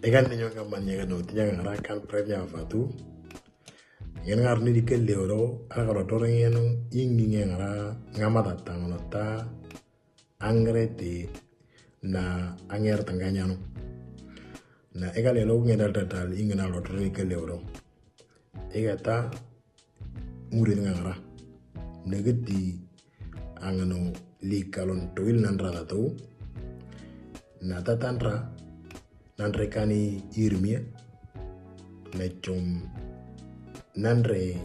Egan ninyo nga man yaga no tinya nga rakan prenya fatu. Yan nga ni dikel leoro ala ka toro ngeno ingi nga ngamata tangono ta angrete na anger tanganyano. Na egal elo ngedal tatal ingi na lo toro dikel leoro. Ega ta muri nga negeti angano li kalon toil nandra tato na tatanra nandre kani irmia na chom nandre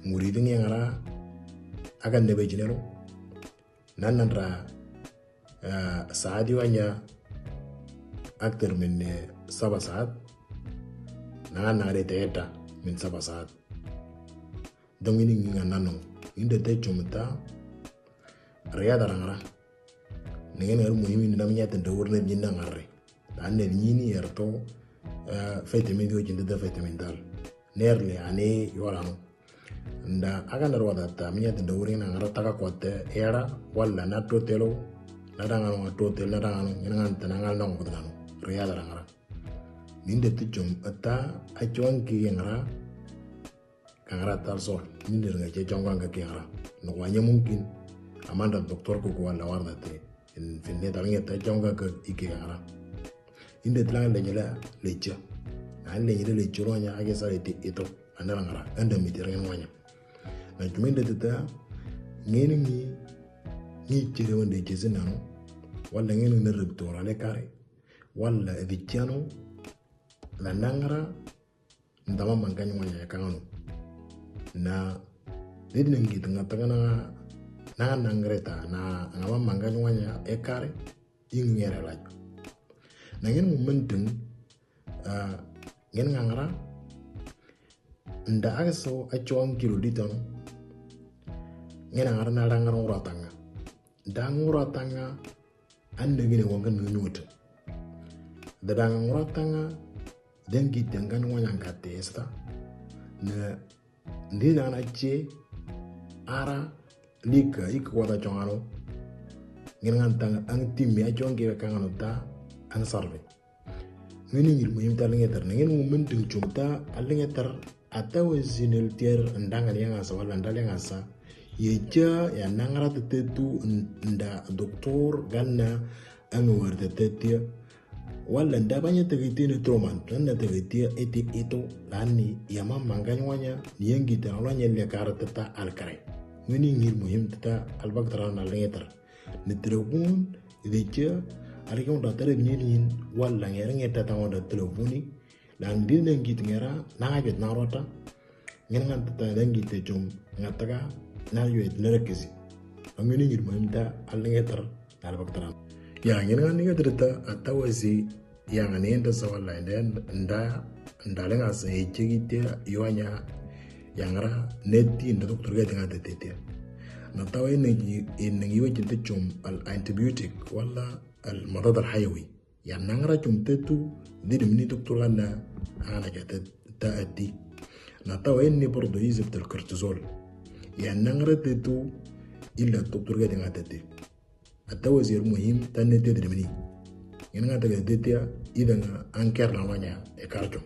muriding yang ara akan nebe jinero nandra saadi wanya aktor min saba saat nare teeta min saba saat dongini nginga nano inde te chomta riyada rangara nengen ngar muhimi ndamnya tende urne jinna ngarre anne nyini erto vitamin do jinda vitamin dal nerle ane yorano nda aga narwada ta minya tende urina ngara taka kwate era walla na totelo na dangano totel na dangano ngan tanangal nang kudano riyada rangara ninde tichom ata achwanki ngara kangara talso ninde nga jonganga kingara no wanya mungkin amanda doktor ko wala warda te in finne dalnge ta jonga ka ikigara inde tlang le nyela lecha an le nyela lecha ronya age sa ito andara ngara anda mitir ngen wanya na tumende tata ngeni ni chere wonde jezina no wala ngeni na rubtora le kare wala edichano la nangara ndama manganya wanya kangano na didne ngit ngatanga na nangreta na ngama manganya wanya ekare ingere laj na ngin momentum ngin ngara nda agso achon kilo ditano ngin ngara na rangara uratanga dang uratanga ande ngine wonga nyunyut da dang uratanga dengi dangan wanya ngate esta na ndina na che ara lika ikwada chongano ngan tang ang timmi ajonge kangano ta ang sarve ngini ngir muhim talingeter ngin momentum chumta alingeter ataw zinel tier ndangan yang asa wala ndale ngasa yeja ya nangara tetu nda doktor ganna ang warde tetia wala ndabanya tegitine troman nda tegitia ito lani yama manganyanya niyengi tanolanya le karatata alkare ngini ngir muhim tata albaktra na lengeter netrobun idecha arigon da tere nyinin wala ngere tata wonda telefoni dan dinne ngit ngera na get na rota ngan tata dangi te jom ngataga na yoet nerekesi ngini ngir muhim ta alengeter albaktra ya ngene ngani tata atawazi yang anenda sawala nda lenga sa ejigite yoanya yangara neti nda doktor ga tinga tete na tawa ingi wajin chum al antibiotic wala al marad al hayawi ya nangara chum tetu diri mini doktor ganda ana jata taati na tawa inni bordo yizib al cortisol ya nangara tetu illa doktor ga tinga tete atawa zir muhim tanete diri mini nga taga tete ida nga anker na wanya e karjum